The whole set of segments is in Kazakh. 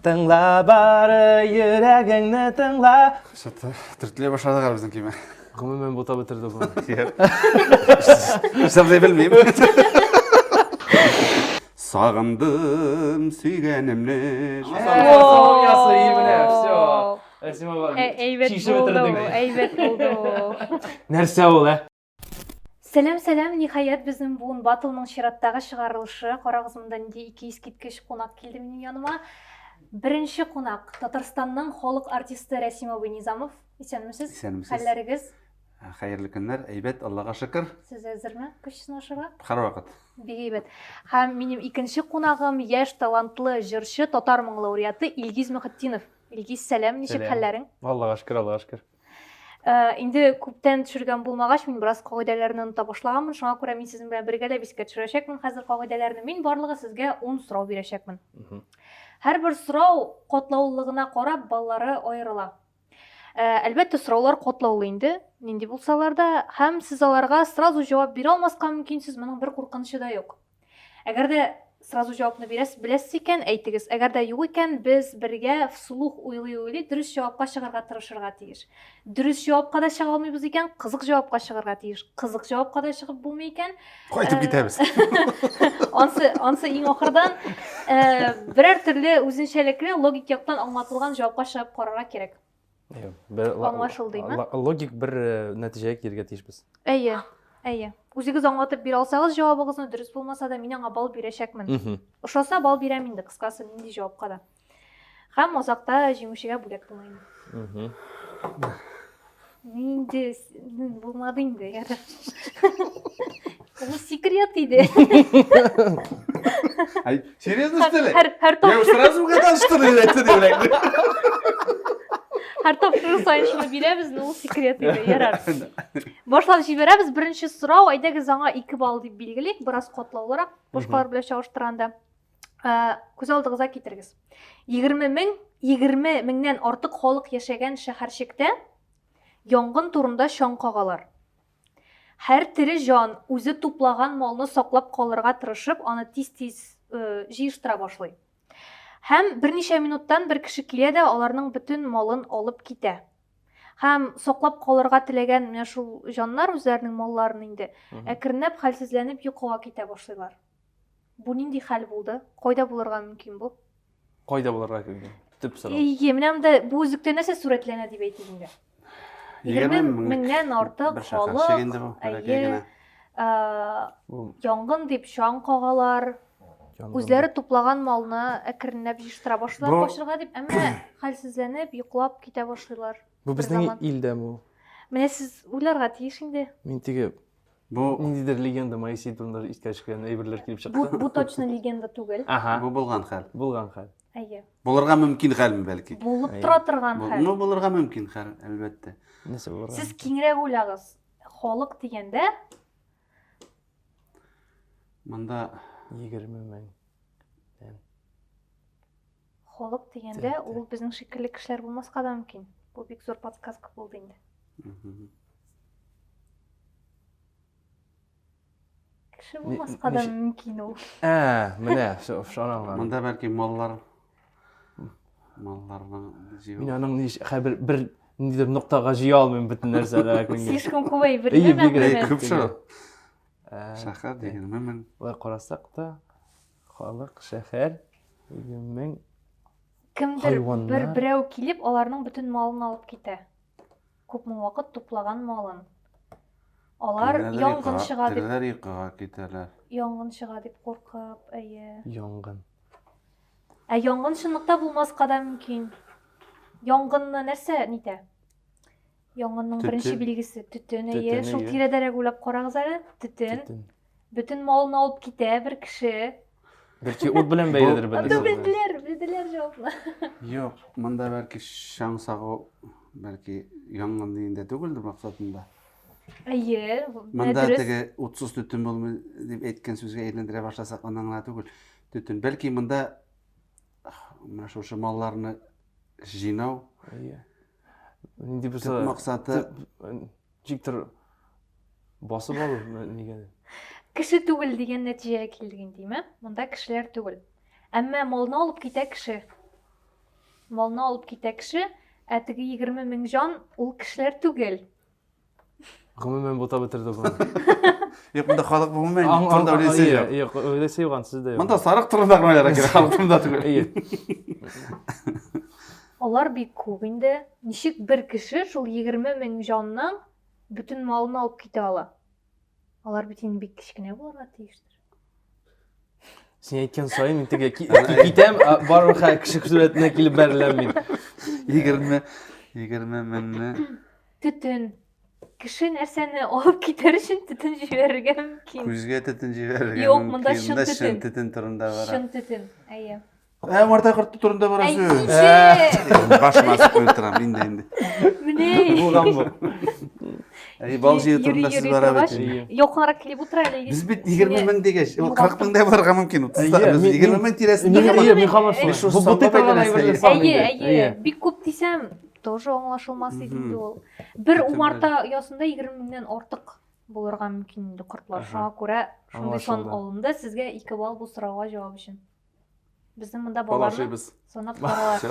Тыңла бары йөрәгеңне тыңла. Түртлей башлады bizden kime. Гомумән бута бетерде бу. Sabzay bilmeyeyim. Sağındım süygenimle. Ясы именно всё. Әсима Әйбәт чишеп булды, бетердең. әйбәт булды. Нәрсә ул, Сәлем, ниһаят безнең буын батылның чираттагы чыгарылышы. Карагыз, монда нинди ике искиткеч кунак килде минем яныма. Беренче кунак Татарстанның халык артисты Рәсим абый Низамов. Исәнмесез? Исәнмесез. Хәлләрегез? Hayırlı günler, әйбәт, Аллаға шөкер. Сез әзерме? Көч сынашырга? Һәр вакыт. Бик әйбәт. Һәм минем икенче кунагым яшь талантлы җырчы, татар моң лауреаты Илгиз Мөхетдинов. Илгиз, сәлам, ничек хәлләрең? Аллага шөкер. Инде күптән төшергән булмагач, мин бераз кагыйдәләрне оныта башлаганмын. Шуңа күрә мин сезнең белән бергә бискә төшерәчәкмен. Хәзер кагыйдәләрне мин барлыгы сезгә 10 сорау бирәчәкмен. Һәрбер сорау катлаулыгына карап баллары аерыла. Әлбәттә, сораулар катлаулы инде, нинди булсалар да, һәм сез аларга сразу җавап бирә алмаска мөмкинсез, моның бер куркынычы да юк. Әгәр дә сразу җавапны беләсез икән, әйтегез. Әгәр дә юк икән, без бергә вслух уйлый дөрес җавапка чыгарга тырышырга тиеш. Дөрес җавапка да чыга алмыйбыз икән, кызык җавапка чыгарга тиеш. Кызык җавапка да чыгып булмый икән, Кайтып китәбез. ансы иң ахырдан берәр төрле үзенчәлекле логик яктан аңлатылган җавапка чыгып карарга кирәк. Аңлашылдымы? Логик бер нәтиҗәгә килергә тиешбез. Әйе. Үзегез аңлатып бирә алсагыз, җавабыгызны дөрес булмаса да, мин аңа бал бирәчәкмен. Ошаса бал бирәм инде, кыскасы, нинди җавапка да. Һәм азакта җиңүчегә бүләк булмый. Инде булмады инде, яра. Бу секрет иде. Ay, серьезно что ли? Һәр Я уж сразу угадал, что ты это делаешь. Һәр тапшыру сайын шуны бирәбез, ул секрет иде, ярар. Башлап җибәрәбез. Беренче сорау, әйдәгез аңа 2 балл дип билгелик, бераз катлаулырак, башкалар белән чагыштырганда. Күз алдыгызга китерегез. 20 меңнән артык халык яшәгән шәһәрчектә янгын турында чаң кагалар. Һәр тере җан үзе туплаган малны саклап калырга тырышып, аны тиз-тиз җыештыра башлый. Һәм берничә минуттан бер кеше килә дә аларның бөтен малын алып китә. Һәм саклап калырга теләгән менә шул җаннар үзләренең малларын инде әкренләп хәлсезләнеп йокыга китә башлыйлар. Бу нинди хәл булды? Кайда булырга мөмкин бу? Кайда булырга килгән? Төп сорау. Менә монда бу үзлектә нәрсә сурәтләнә дип әйтик инде. 20 меңнән артык халык, янгын дип чаң кагалар. Үзләре туплаган малны әкренләп җыштыра башлар качырга дип, әмма хәлсезләнеп, йоклап китә башлыйлар. Бу безнең илдә бу. Менә сез уйларга тиеш инде. Мин теге бу ниндидер легенда Моисей турында искәшкән әйберләр килеп чыкты. Бу точно легенда түгел. Бу булган хәл. Булган хәл. Әйе. Булырга мөмкин хәлме бәлки? Булып тора торган хәл. Ну, булырга мөмкин хәл, әлбәттә. Нәрсә булырга? Сез киңрәк уйлагыз. Халык дигәндә, Монда 20 мең. халык дигәндә, ул безнең шикелле кешеләр булмаска да мөмкин. Бу бик зур подсказка булды инде. Кеше булмаска да мөмкин ул. Менә шуны. Монда бәлки малларны җыю. Мин аның бер ниндидер ноктага җыя алмыйм бөтен нәрсәләрне. Слишком күп бергә. Күп шул. Шәһәр дигән мөмкин. Ва карасак та халык шәһәр 20 мең. Кемдер берәү килеп, аларның бөтен малын алып китә. Күп мең вакыт туплаган малын. Алар янгын чыга дип, йокыга китәләр. Янгын чыга дип куркып, әйе. Янгын. Янгын чынлыкта булмаска да мөмкин. Янгынны нәрсә нитә? Янгынның беренче билгесе түтен, әйе. Шул тирәдәрәк уйлап карагыз әле, түтен. Бөтен малын алып китә бер кеше. Бәлки ут белән бәйледер Белделәр җавапны. Юк, монда бәлки шаң сагу, бәлки янгын дигәндә түгелдер максатында. Әйе, Монда теге утсыз түтен булмый дип әйткән сүзгә әйләндерә башласак, аннан гына түгел. Түтен. Бәлки монда менә шушы малларны җыйнау. Нинди булса максаты җиктер басып алу нигә? Кеше түгел дигән нәтиҗәгә килдек инде, Монда кешеләр түгел. Әмма малны алып китә кеше. малны алып китә кеше, ә теге 20 мең җан ул кешеләр түгел. Гомумән бута бетерде буны. Юк, монда халык булмый. Монда öyleyse yok. Yok, öyleyse yok sizde yok. Монда сарык турында гына кирәк, халык турында түгел. İyi. Алар бик күп инде. Ничек бер кеше шул 20 мең җанның бүтән малын алып китә ала? Алар бит инде бик кичкенә булырга тиештер. Sen aytgan sayin men tege kitam barcha kishi suratına kelib berilem men. 20 меңне Төтен. Кеше нәрсәне алып китәр өчен төтен җибәрергә мөмкин. күзгә төтен җибәрергә Юк, мөмкин. монда шын төтен. Шын төтен турында бара. Шын төтен. Әйе. Марта кырты турында барасы. Әйтче. Башыма асып куеп торам инде. Менә. Булган бу. Бал җыю турында сез бара бит. Якынрак килеп утыра әле. Без бит 20 мең дигәч, ул 40 меңдә барырга мөмкин. 20 мең тирәсендә. Мен хамасын. Бу бутырлар әйберләр сан. Әйе. Бик күп дисәм, тоже аңлашылмас иде инде ул. Бер умарта ясында 20 меңнән артык булырга мөмкин инде кортлар. Шуңа күрә шундый сан алынды. Сезгә 2 балл бу сорауга җавап өчен. Безнең монда балларны санап каралар.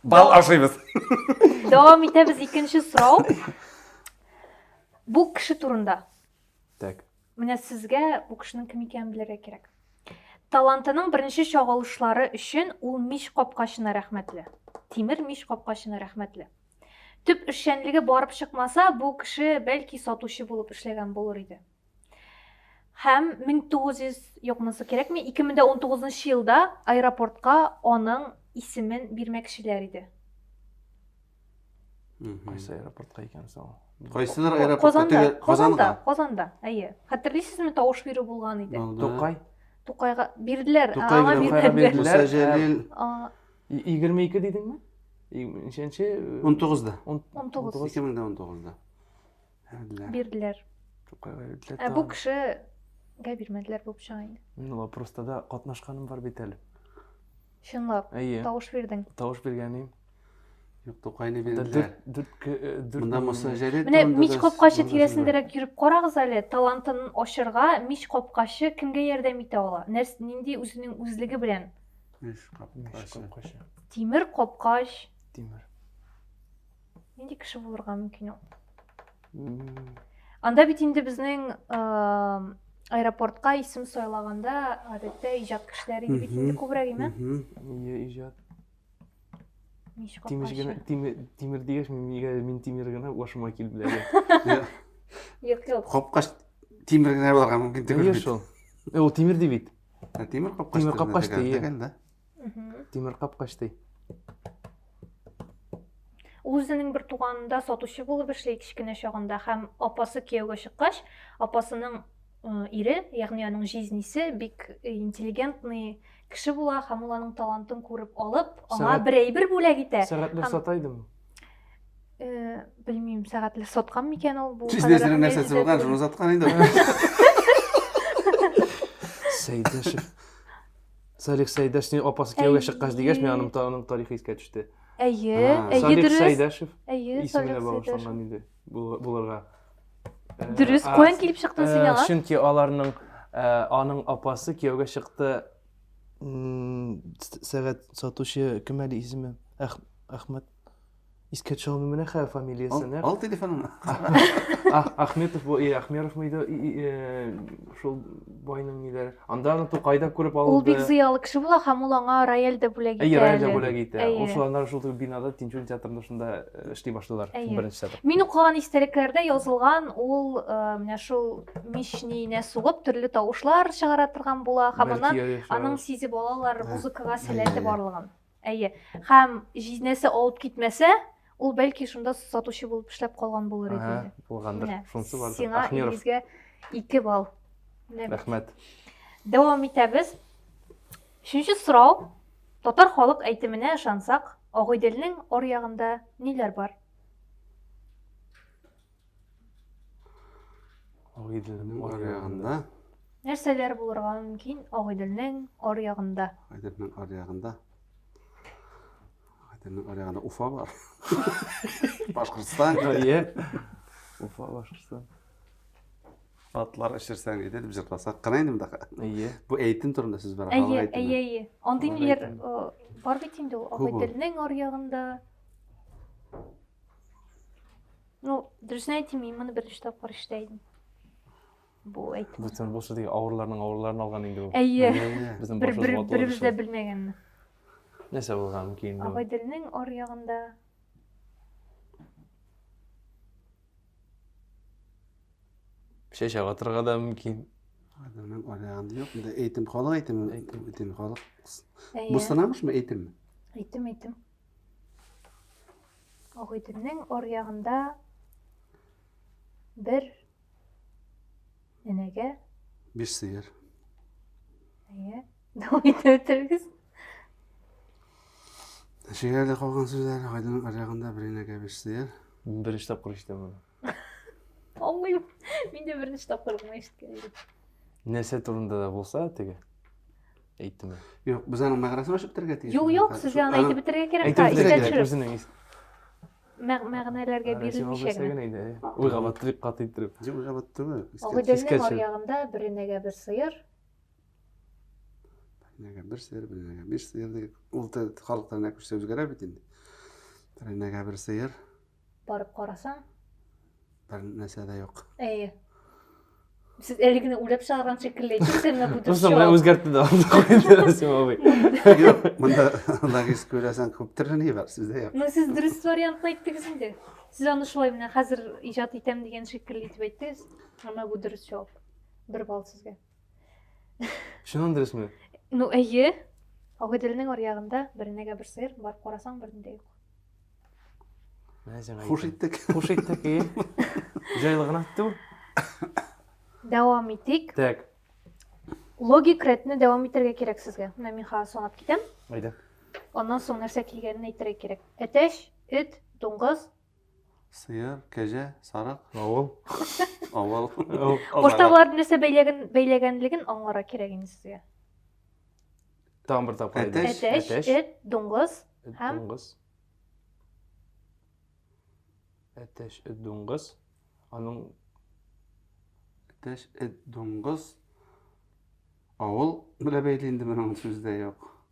Бал ашыйбыз. Дәвам итәбез, икенче сорау. Бу кеше турында. Так. Менә сезгә бу кешенең кем икәнен белергә кирәк. Талантының беренче чагылышлары өчен ул мич капкачына рәхмәтле. Тимер мич капкачына рәхмәтле. Төп эшчәнлеге барып чыкмаса, бу кеше бәлки сатучы булып эшләгән булыр иде. Һәм 1900 юкмысы кирәкме 2019 елда аэропортка аның исемен бирмәкчеләр иде. Кайсы аэропортка икәнсе ул? Кайсыдыр аэропортка? Казанда. Әйе. Хәтерлисезме, тавыш бирү булган иде. Тукай. Тукайга бирделәр. Тукайга бирделәр. Муса Җәлил 22 дидеңме? Ничәнче? 19да. 19. 2019да. Бирделәр. Тукайга бирделәр. Бу кешегә бирмәделәр бу чагында. Мен ул вопроста катнашканым бар бит әле. Чынлап, Әйе. тавыш бирдең. Тавыш биргәнем. Юк, Тукайны бирделәр. Монда Муса Җәлил. Менә мич капкачы тирәсендәрәк йөреп карагыз әле. Талантын ачырга мич капкачы кемгә ярдәм итә ала? Нинди үзенең үзлеге белән? Мич капкачы. Тимер капкач. Тимер. Нинди кеше булырга мөмкин ул? Анда бит инде безнең аэропортка исем сайлаганда гадәттә иҗат кешеләре бит инде күбрәк име? Иҗат. Мич капкачы. Тимер дигәч мин Тимер генә башыма килеп белә. Юк. Капкач Тимер генә булырга мөмкин түгел. Әйе шул. Ул Тимер ди бит. Тимер капкач. Тимер капкач ди. Дигәндә. Тимер капкач ди. Ул үзенең бер туганында сатучы булып эшли кичкенә чагында һәм апасы кияүгә чыккач, апасының ире, ягъни аның жизнисе бик интеллигентный кеше була һәм ул аның талантын күреп алып, аңа бер әйбер бүләк итә. Сәгатьләр сатайдымы? Белмим, сәгатьләр саткан микән ул бу? Жизнесенең нәрсәсе булган, шуны саткан инде. Сәйдәшев. Салих Сәйдәшнең апасы кияүгә чыккач дигәч, мен аның тарихы искә төште. Әйе, Салих дөрес. Сәйдәшев. Әйе, Исеменә Салих Сәйдәшев. багышланган иде булырга. Дөрес, каян килеп чыктың син аңа? Чөнки аларның аның апасы кияүгә чыкты. Сәгать сатучы кем әле исеме? Әхмәт. Искә төшәлмим менә хә фамилиясен. Ал телефонын. Ахметов бу, Ахмеров мыйды? Шул байның ниләре. Анда аны Тукайда күреп алды. Ул бик зыялы кеше була һәм ул аңа рояльдә бүләк итә. Әйе, рояльдә бүләк итә. Ул шулар шул бинада Тинчурин театрында шунда эшли башлыйлар. Беренче театр. Мин укыган истәлекләрдә язылган, ул менә шул мичнине сугып төрле тавышлар чыгара торган була һәм аның сизеп алалар музыкага сәләте барлыгын. Әйе. Һәм жизнесе алып китмәсә, ул бәлки шунда сатучы булып эшләп калган булыр иде. Булгандыр. Шунсы бар. Сиңа Илгизгә 2 балл. Рәхмәт. Дәвам итәбез. 3нче сорау. Татар халык әйтеменә ышансак, Агыйделнең аръягында ниләр бар? Агыйделнең аръягында. Нәрсәләр булырга мөмкин Агыйделнең аръягында? Агыйделнең аръягында. Агыйделнең аръягында Уфа бар. Башкортстан. Әйе. Уфа, Башкортстан. Батлар ішірсәң еді деп жыртасақ қанайын да. Ие. Бұл әйтін турында сөз бар. Әйе. Ондай нелер бар бит инде ул Күп ул. абай теленең аръягында. Ну, дөресен әйтим, мин моны беренче тапкыр ишетәйдем. Бу әйтем. Бүтін бұл шырдегі ауырларын алған енді бұл. Әйе. Біздің Бер-беребез дә белмәгәнне. Нәсе болған кейін. Абай теленең аръягында. Шешеға тұрғада мүмкін. Адамның арағанды жоқ. Мұнда әйтім қалық, әйтім қалық. Әйе. Бұл санамыш ма әйтім ми? Әйтем. Абай теленең аръягында бер энеге. Биш сыйыр. Әйе. Дәвам итегез. Шегерде қалған сөздер, Айдының арағында бір енеге биш сыйыр. Бірінші тапқыр іштем оны. Аңлайм. Мен де бірінші тапқыр ишеткән идем. Нәрсе турында да болса, теге. Әйттім. Yok, biz anın mağarasına açıp bitirge teyze. Yok, siz аны әйтеп бетерергә кирәк. Әйтіп Ишетә бітірген төшереп. өзінің Мәгънәләргә бирелмичә. Ойға батырып қатыйып. Cıvı jabattı mı? Агыйделнең аръягында бер энеге бер сыер. Enege bir sıyır, bir enege bir sıyır diye. Ulta halktan ne kuş söz göre bitin. Bir enege bir sıyır, Барып карасаң, bir nese de yok. әйе. Сез әлегене уйлап чыгарган шикелле әйтсәң, бу дөрес. Просто мен өзгәртті да қойды Расим абай. Yok, bunda Allah kez göresen köptürü ne var sizde yok. Ну сез дөрес вариантны әйттегез инде. Сез аны шулай менә хәзер иҗат итәм дигән шикелле итеп әйттегез. Һәм бу дөрес җавап. Бер балл сезгә. Шунан дөресме? Ну әйе. Агыйделнең аръягында бер энеге бер сыер, барып карасаң бердә юк. Хуш ettik. Хуш иттек. Жайлыгын айтты. Дәвам итик. Так. Логик ретне дәвам итәргә кирәк сезгә. Менә мин хәзер санап китәм. Айда. Ondan soň нәрсә килгәнен әйтергә кирәк. Әтәш, эт, дуңгыз. Sıyır, kece, sarık, Авыл. oval. Баштагылар нәрсә бәйләгәнлеген аңларга кирәк инде сезгә. Тагын бер тапкыр. Әтәш. Әтәш, эт, дуңгыз һәм Дуңгыз. Әтәш, дуңгыз. Аның Ateş, et, donguz, oval. Bile beylindi ben onun sözde yok.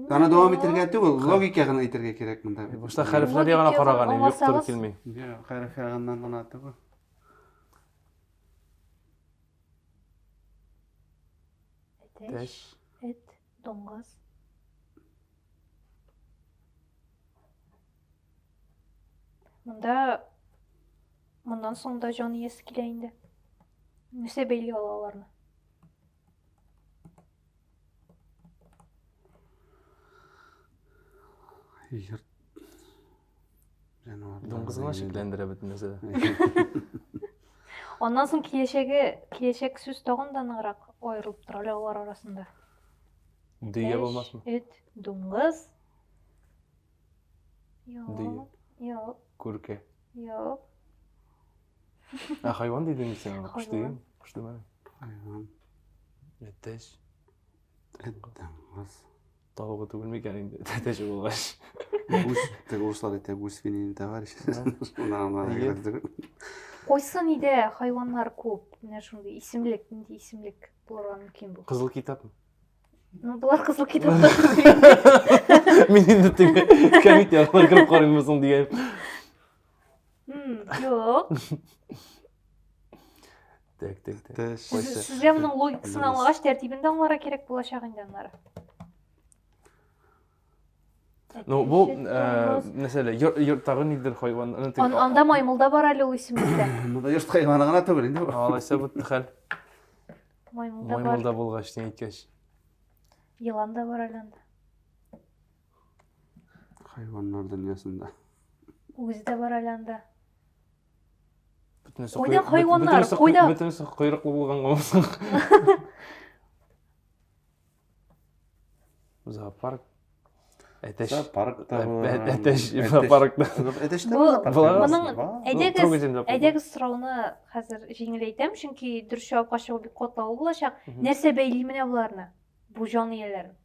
Ana devam etirge değil, logika gana etirge gerek bunda. башта хәрефләр ягына караган, юк туры килми. Ya, harf yağından gana atı bu. Әтәш, эт, дуңгыз. Мондан соң да җан иясе килә инде. Нәрсә бәйли алаларны? Yırt. Canavarlar. Дуңгызга шикләндерә бөтен нәрсә. Ondan соң киләчәк сүз тагын да ныграк аерылып тора алар арасында. Дөя булмасмы? Эт, дуңгыз. Дөя. Юк, Күркә. юк. Хайван дидең сен, Хайван. кош дидең. Кош демә. Hayvan. Әтәш. Et, donguz. Тавыгы түгел микән инде? Әтәш булгач. Гусь, ты гуслар ите гусь финин товарищ. Ona Койсын иде хайваннар күп. Менә шундый исемлек булырга мөмкин бу. Кызыл китапмы? Ну, булар кызыл китаптар. Мин инде теге комитетка кирип карыймсың дигән. Юк. Так. Ateş. Сезгә моның логикасын аңлагач, тәртибен дә аңларга кирәк булачак инде аннары. Ну, бу мәсәле йорттагы нидер хайван. Анда маймылда бар әле ул исемлектә. Bunda yurt hayvanı gana tögül indi bu. Алайса бу хәл. Маймылда бар. Маймылда булгач тиң иткәч. Йылан да бар әле анда. Hayvanlar dünyasında. Үзе дә бар әле анда. Бөтенесе Койда хайваннар, койда. Бөтенесе койрыклы булганга булсын. Зоопарк. Әтәш. Parkta bu. Әтәш зоопаркта. Ateş de Бу var. моның әйдәгез сорауны хәзер җиңеләйтәм, чөнки дөрес җавапка чыгу бик катлаулы булачак. Нәрсә бәйли менә буларны? Бу җан ияләрен.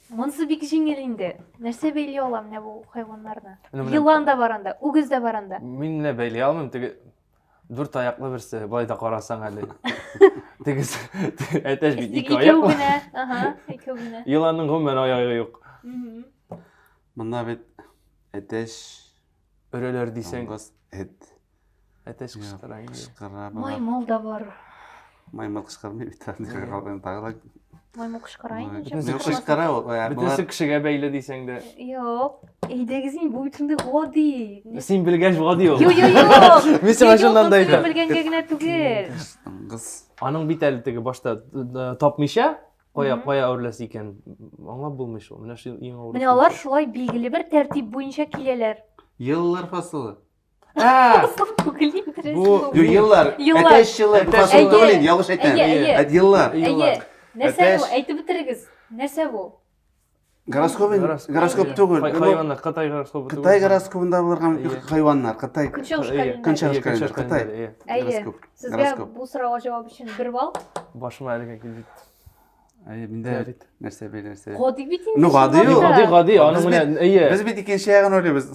Монсы бик җиңел инде. Нәрсә бәйли ала менә бу хайваннарны? Йылан да бар анда, үгез дә бар анда. Мин менә бәйли алмыйм. Теге Dört ayaklı birisi, bayda qarasan әле. Тегіз, әтәш бит İki iki ayak. güne. Aha, iki güne. Yılanın gümben ayağı yok. Mında bit eteş Öreler diysen, Yalnız әтәш kışkırayın. kışkıra Maymul da var. Maymal kışkırmıyor bir tane kalkan tağla. Maymun kışkırayın. Ne kışkıra o ya. Bütesi kışıga beyle diysen de. Yok. Eydegizin bu bütünde godi. Sen bilgeç vadi yok. Yo. Mesela aşından da Yok, bilgen gegine tugel. Kız. Anın bir təlitigi başta tapmışa, qoya örlesi iken. Ona bulmuş o. Mine şu iğne uğraşmış. Mine alar şulay bilgili bir tertip boyunca kileler. Yıllar fasılı. Bu Yo yıllar. Yıllar. Eteş yıllar. Fasılı Ege. değil. Yanlış etme. Ege. Hadi yıllar. Eye. Nerse Ateş. bu? Eyti bitirigiz. Nerse bu? Goroskop tugul. Hayvanlar, Qatay goroskopu. Qıtay goroskopunda bulgan Ие. hayvanlar. Qıtay. Kınçılış Kınçılış kalender. kalender. Qıtay. Eye. Goroskop. Sizge Goroskop. bu sırağa cevap için bir bal. Başıma ələ gəldi. Ay binde nerse belerse. Godi bitin. No, godi yok. Qadi, anın Biz mine iyi. Biz bir diken şeyden oluyoruz.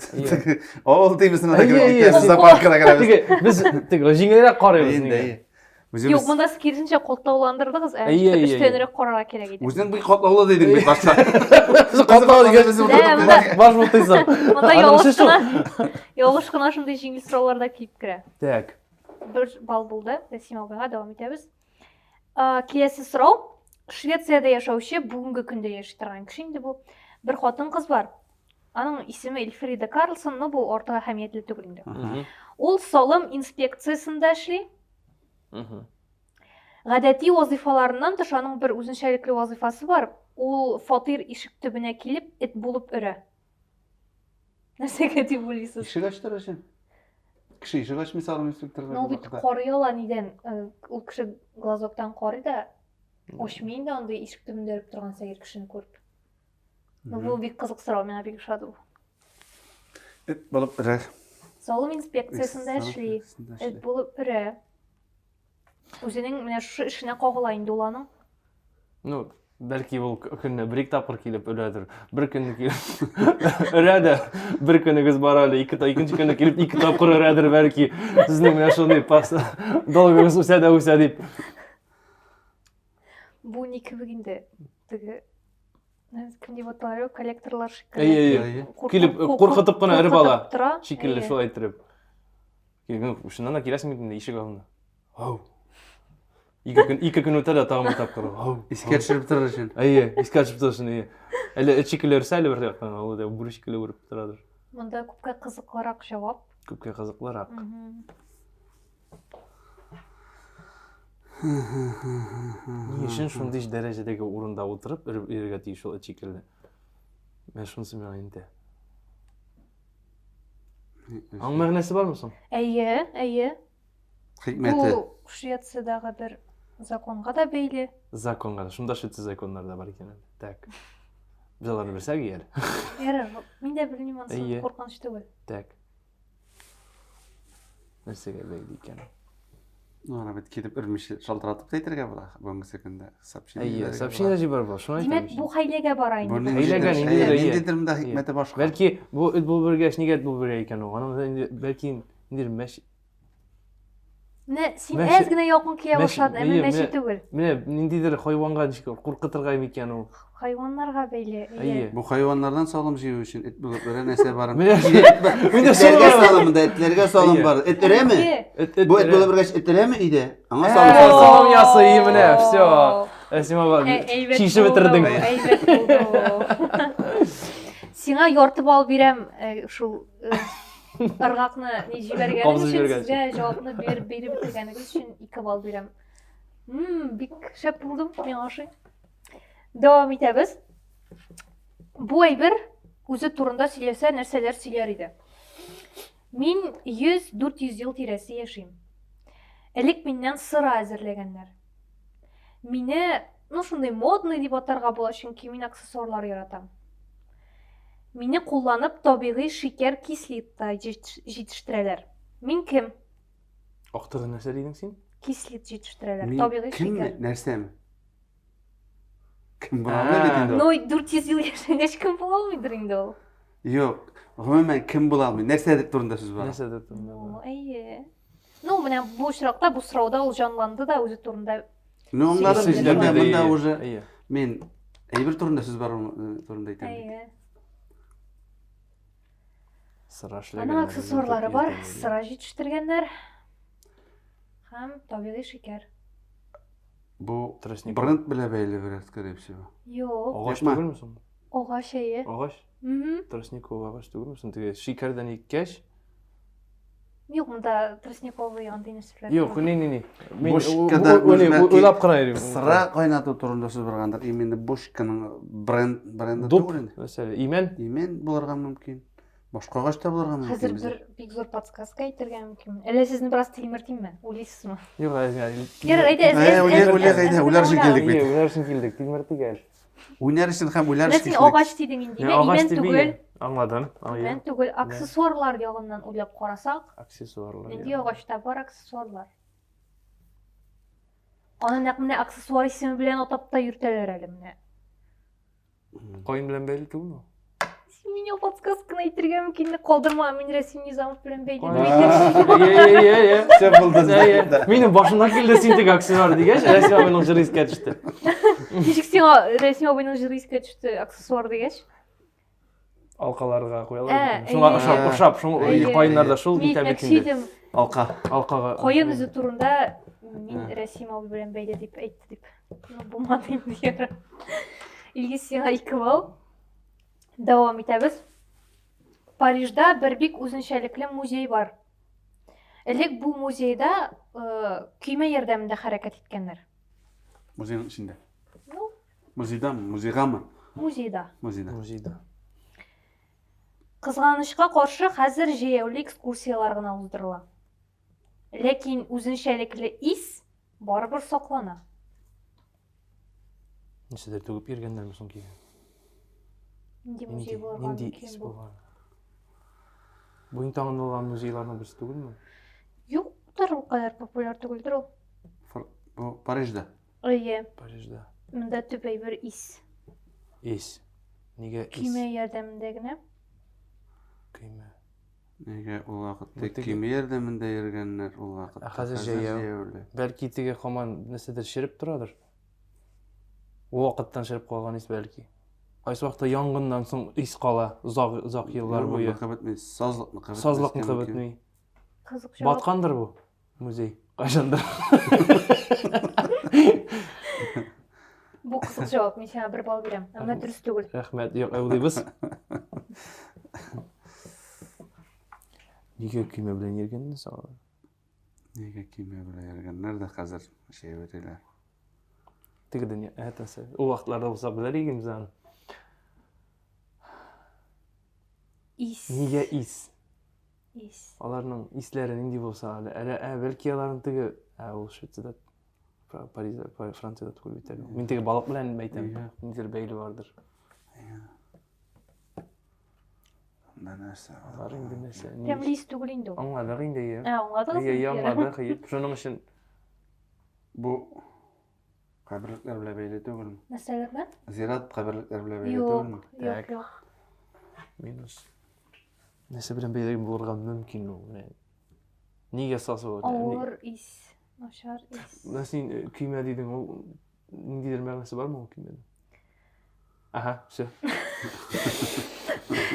Oğul deymesine de Ие, ие. gidiyoruz. Zaparkına kadar. Biz jinglerek qarayız. Ende. Yok, mında skirsince kodlaulandırdınız. Ие. Üstlenirek korara kerek edin. Özden bir katlavla dedim bir başta. Qatladı Mında Baş bultaysan. yoluşkuna şunday jingil sıralarda kiyip kire. Tak. Bir bal buldu. Resim almaya devam ederiz. Kelesi сұрау. Швецияда яшаучы бүгінгі күнде яшап тұрған кіші енді бұл бір қатын қыз бар. Аның исімі Эльфрида Карлсон, но бұл ортаға әһәмиятлі түгел инде. Ул салым инспекциясында эшли. Гадәти вазифаларыннан тыш аның бір үзенчәлекле вазифасы бар. Ул фатир ишек төбенә килеп эт булып өрә. Нәрсәгә дип уйлыйсыз? İşi kaçtır aşın? Kişi işi kaç misal inspektörler? Ну бит карыйла нидән? Ул кеше глазоктан карый да ошмый да андай ишек төбендә өреп торган сәер кешене күреп. Ну бу бик кызык сорау, миңа бик ошады бу. Et bulup ürək. Салым инспекциясында эшли. Эт булып өрә. Үзенең менә шу эшенә кагыла инде ул аның. Ну, belki bu künne bir tapır kilip öledir. Bir künne kilip öledir. Bir künne kız baralı. İkinci künne kilip iki tapır öledir belki. Sizin yaşını pasta. Dolgumuz usa deyip. Бу ни кебек инде. Теге кем дип аталар, коллекторлар шикелле. Ие. Kilip korkutup kına örüp ala. Тора. Şekilli şu aytırıp. Şundan da kiresin gittiğinde işe kalında. Wow. İki gün öte de tağımı tapkırı. Wow. İskeç şirip durur aşın. Ие, искачып тұрсын, ие. Әлі шекілі өрсәлі бір жақтан, ол да бұр шекілі өріп тұрадыр. Монда күпкә кызыклырак җавап. Көпке қызықлырақ. Ни үшін шундай дәрежедегі орында отырып, өрге тиіш ол шекілі. Мен шунсы мен айынды. Аң мәғнесі бар мısın? Әйе. Hikmeti. Бу Швециядағы бір законға да бәйле. Законға да, шунда шетсіз закондар да бар екен. Так. Biz аларны білсәк ел. Мен дә белмим анысы, Әйе. куркыныч түгел. Так. Нәрсеге бәйле екен? Ona bit gidip ürmüşü şaltıratıp deytirge bula. Bugün sekinde Ие, сообщение жибар бар, шуны Демәк, айтамын. бу хәйләгә бара инде. Хәйләгә инде дә, ие. Dedim de hikmeti başka. Belki bu bölge niye bu bölge ekan o? Anam belki indir meş. Менә син Мәши- әз генә якын кия башладың, Ие, әмма мәши менә- түгел. Менә ниндидер хайванга ничек куркытырга икән ул. Хайваннарга бәйле. Ие. Bu hayvanlardan sağlam jiyүү için et bulup ören eser barım. Менә Etlerge sağlamında, etlerge sağlam var. Et öre mi? Bu et bulup öreş et öre mi iyiydi? Ana sağlam Sağlam sağlam. sağlam yası iyi менә, всё. Әсима бар. Шиши бетердең. Сиңа йортып алып бирәм, шул ыргакны ни җибәргәнең Кабызып өчен, җибәргән сезгә җавапны биреп бетергәнегез өчен 2 балл бирәм. Бик шәп булдым, миңа ошый. Дәвам итәбез. Бу әйбер үзе турында сөйләсә, нәрсәләр сөйләр иде. Мин 100-400 ел тирәсе яшим. Элек миннән сыра әзерләгәннәр. Мине, шундай модный дип атарга була, чөнки мин аксессуарлар яратам. Мине кулланып табигый шикәр кислита җитештерәләр. Мин кем? Актыгы нәрсә дидең син? Кислит җитештерәләр, табигый шикәр. Kim? Nerse mi? Kim bulalım ne dedin? Ну, 400 ел яшәгәч кем була алмыйдыр инде ул. Yok. Hemen kim bulalım? Nerse edip durunda söz var. Нәрсә дә тыңлама. Әйе. Ну, міне бұл шырақта, бұл сұрауда ол жанланды да өзі турында. Ну, онларын Сезілер мында де, мында уже Ие. мен әйбір турында сөз бар турында айтамын. Әйе. Сыра Ана эшләгәннәр, аксессуарлары бар, ертән ели. сыра җитештерганнар һәм табигый шикәр. Бу Тростник. бренд белән бәйле бирә, скорее всего. Юк, Агач Япма. түгелме соң? агач әйе. Агач? Мгм. Тростниковый агач түгелме соң? Теге шикәрдән иккәч? Юк, монда тростниковый андый нәрсәләр. Юк, не. Мен Бушкада уйлап карайм. Сыра кайнату турында сүз баргандыр. Именно Бушканың бренды Дуп, түгел инде. мәсәле, имен. Имен булырга мөмкин. Башка агачта булырга мөмкин. Хәзер бер бик зур подсказка әйтергә мөмкин. Әле сезне бераз тилмертимме? Уйлыйсызмы? Юк, Кер, әйдә, уйлар өчен келдик бит. Уйлар өчен килдек, тилмертигәл. Уйнар өчен һәм уйлар Син өчен. агач дидең инде, имен түгел. Аңладым. Имен түгел, аксессуарлар ягыннан уйлап карасак, Аксессуарлар. инде агачта бар аксессуарлар. Аны нәкъ менә аксессуар исеме белән атап та йөртәләр әле менә. Кайын белән бәйле түгелме? Син мине подсказканы әйтергә мөмкинлек калдырма, мин Рәсим Низамов белән бәйле. Все булды. Минем башымдан килде син теге аксессуар дигәч, Рәсим абыйның җыры искә төште. Ничек сиңа Рәсим абыйның җыры искә төште аксессуар дигәч? Алкаларга куялар. Ә, Шуңа әйе. ошап, шуң Әйе. кайыннарда шул Мин итәм әйтмәкче икенде. идем, Алка. Алкага. кайын үзе турында мин Рәсим абый белән бәйле дип әйтте дип. Ну, булмады инде. Илгиз сиңа 2 балл. Дәвам итәбез. Парижда бер бик үзенчәлекле музей бар. Элек бу музейда көймә ярдәмендә хәрәкәт иткәннәр. Музейның içinde. Ну, Музейдамы? Музейгамы? музейда. Музейда. Музейда. Кызганычка каршы хәзер җәяүле экскурсиялар гына уздырыла. Ләкин үзенчәлекле ис барыбер саклана. Ничәдер түгеп йөргәннәрме соң ки? Нинди музей булырга Нинди мөмкин ис бу? булган? Бу интагынланган музейларның берсе түгелме? Юк, ул кадәр популяр түгелдер ул. Бу Парижда. Әйе, Парижда. монда төп әйбер ис. Ис. Нигә ис? Көймә ярдәмендә генә. Көймә. Нигә ул вакытта Бу теге- киме ярдәмендә йөргәннәр ул вакытта. Хәзер җәяү. Бәлки теге һаман нәрсәдер ширеп торадыр. Ул вакыттан ширеп калган ис бәлки. Кайсы вакытта янгыннан соң ис кала, узак еллар буе. Сазлыкны Сазлыкны кыбытмый. Кызык җавап. Баткандыр бу музей. Кайчандыр. Бу кызык җавап. Мин сиңа 1 балл бирәм. Әмма дөрес түгел. Рәхмәт, юк, әүлибез. Нигә көймә белән йөргәнне соң? Нигә киме белән йөргәннәр дә хәзер шәй үтәләр. Теге дөнья, әтәсе. Ул вакытларда булса белер идем аны. Ис. Нигә ис? Ис. Аларның исләре нинди булса, әле бәлки аларның теге, ул Швециядә, Парижда, Франциядә түгел бит әле. Мин теге балык белән әйтәм, ниндидер бәйле бардыр. Анда нәрсә? Бар инде нәрсә. Тәмле ис түгел инде ул. Аңладык инде. Аңладыгыз? Аңладык, хәер. Шуның өчен Бу каберлектер белән бәйле түгелме? Нәрсәләрме? Зират каберлектер белән бәйле Юк, түгелме? юк, юк. минус. Нәрсә белән бәйле булырга мөмкин ул. Нигә сасу? Авыр ис, начар ис. Син көймә дидең, ул ниндидер мәгънәсе бармы ул көймәдә? Аха, все.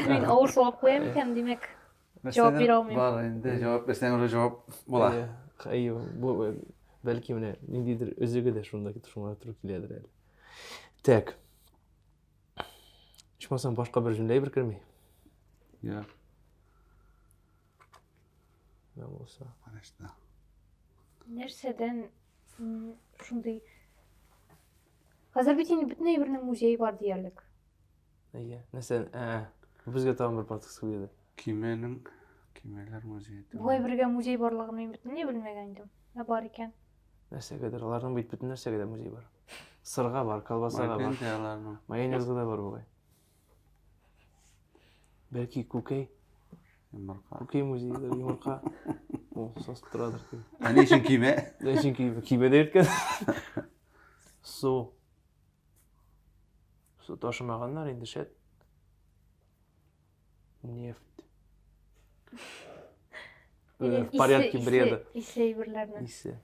Мин авыр сорап куям икән, димәк. Җавап бирә алмыйм. Бар инде, җавап берсәң уже җавап була. Әйе, бу бәлки менә ниндидер өзеге дә шунда шуңа туры киләдер әле. Так. Ичмасам башка бер җөмлә әйтер керми. Я, Менә булса. конечно. Нәрсәдән шундый. Хәзер бит инде бөтен әйбернең музее бар диярлек. Әйе. Нәрсә, безгә тагын бер подсказка бирде. Кимәләр музее. Бу әйбергә музей барлыгын мин бөтенләй белмәгән идем. Ә бар икән. Нәрсәгәдер, аларның бит бөтен нәрсәгә дә музей бар. Сырга бар, колбасага бар. Аларның. Майонезга да бар бугай. Бәлки күкәй, Йомырка. күкәй музейда йомырка. Ул сос торадыр. Әни өчен киме? Ләкин кибәдә йөрткән. Су. Су ташымаганнар инде шәт. Нефть. в порядке бреда. Исейбірлерін. Исі.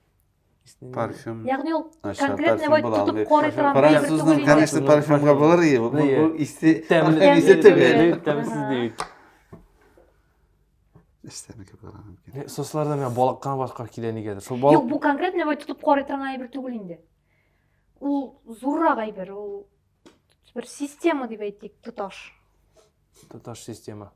Парфюм. Яғни ол Аша, конкретно парфюм бой бола тұтып алды. қоры тұрған Француздың, конечно, парфюмға болар ие. Бұл исте парфюм Тәмсіз исте түгел. түгел. Тәмсіз değil. Истемеке барам. Сосларда мен балаққан басқа келен егеді. Сол Yok, балық bu конкретно бой тұтып қоры тұрған айбір түгіл енді. Ол зуррақ айбір, ол бір система деп айтайық, тұташ. тұташ система.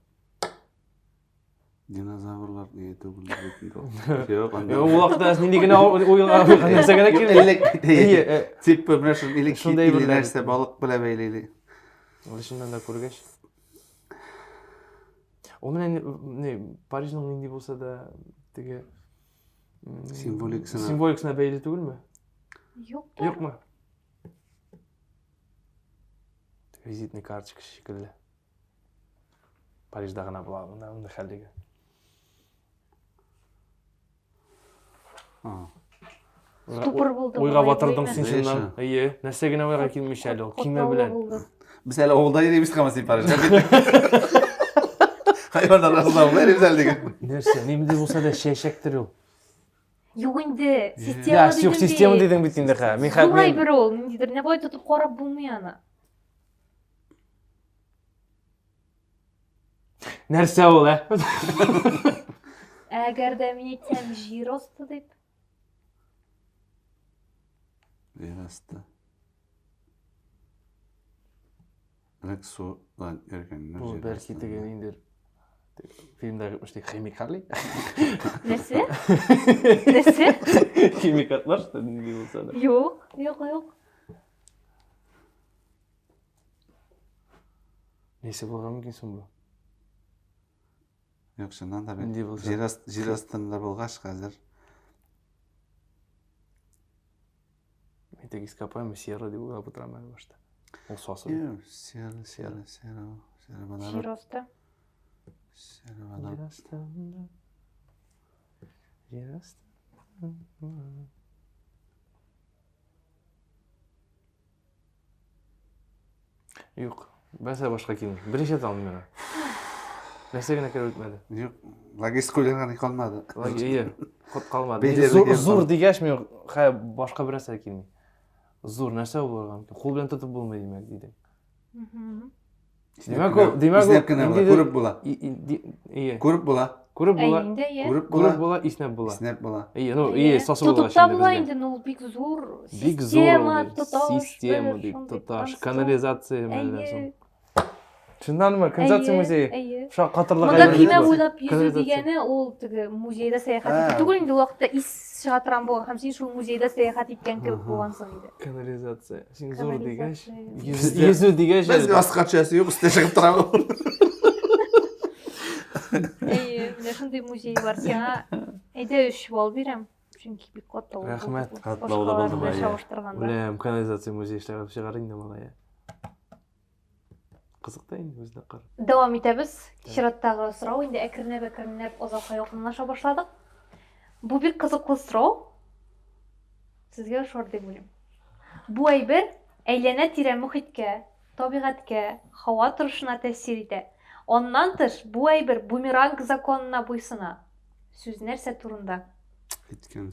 Dinozavrlar niye tögülür? Yok, anda. Ол уақытта нелегіне ойға нәрсе керек келмейді. Elek Ие, tip böyle şu elek Şunday kitli bir nerse balık bile beyleyli. Шыннан да көргеш. Ол менен не Париждің нендей болса да теге Символиксына. символикасына бәйлі түгіл ме? Yok da. Жоқ ма? Визитный карточка шекілі. Парижда ғана бұла, мұнда хәлдегі. Ступор болды. Ойға батырдың Ойлаймын. сен шыннан. Ие, нәрсегіне ойға келмеш әлі ол. Киме Қотлауы білән. болды. Biz hele oğulda yereğimiz kalmasın Paris'te. Hayvanlar arasında oğulda yereğimiz elde gibi. Нәрсе, немде болса да шешектір ол. Yok енді, система Я, дедің жоқ, система дедің біткенде қа. Мен Зур мен айбір ол, нендейдір, не бой тұтып қорап болмай ана. нәрсе ол, ә? Әгер де мен айтсам жер асты деп. Verasta. Rexo lan erkenler. Бұл бәлки деген ендер фильмдағы үштей химикали. Несі? Несі? Химикатлар, что не болса да. Yok, yok, yok. Несі болған мүмкінсің бұл? Yok şundan da Nende ben bolsa? jir astında bolgaç hazır. Мен тек ископаемый сера деп ойлап отырамын әлі башта. Ол сосы. Yok, sera bana. Жер асты. Sera bana. Жер астында. Жер астында. Жоқ, бәсе башқа келмейді. Бірінші рет алдым мен. Нәрсегіне керек өтмеді. Yok, logist koylarına kalmadı. Ие, қот қалмады. Бедерлік Зур дегеш мен башқа бір нәрсе келмейді. Зур нәрсе болған. Қол білен тұтып болмайды демек дейді. Snap'kine kurup bula. Ие. Kurup bula. Көріп бола. Әйінде, е. Kurup Көріп bula. бола, иснеп бола. Snap bula. Ие, ну, ие, сосы бола Тұтып та şimdi бұла бізде. енді, ол бик зур. Бик зор Система, ол, тұташ, система бір, дейді, сондай тұташ, конструкция. канализация мәлі соң. Әйе. Шындан ма, концепция музейі? Әйе. Шақ қатырлық Мұнда айбар кеме дейді. ойлап yüzу Канализация. дегені ол тігі музейда саяхат А. етті түгіл енді уақытта ис шыға тұрған болған һәм сен сол музейда саяхат еткен кебек болғансың дейді. Канализация. Сен зор дегеш. Канализация. Езу дегеш. Biz asık çöğesi yok, üstte çıkıp duralım. Әйе, міне сондай музей бар саңа әйде үш бал берем. Чүнки бик каттау. Рахмет. Каттауда болды ба, иә. Білем, канализация музей шығарып шығарайын да мала, иә. Қызық та енді өзіне қар. Давам етеміз. Кешіраттағы сұрау енді әкірінеп ұзаққа жақынлаша башладық. Бұл бір қызықты сұрау. Сізге шор деп ойлаймын. Бұл әйбір әйләнә тирә мұхитке, табиғатқа, хауа тұрышына тәсір ете. Ondan тыш, бұл әйбір бумеранг законына бұйсына. Сөз нәрсе турында.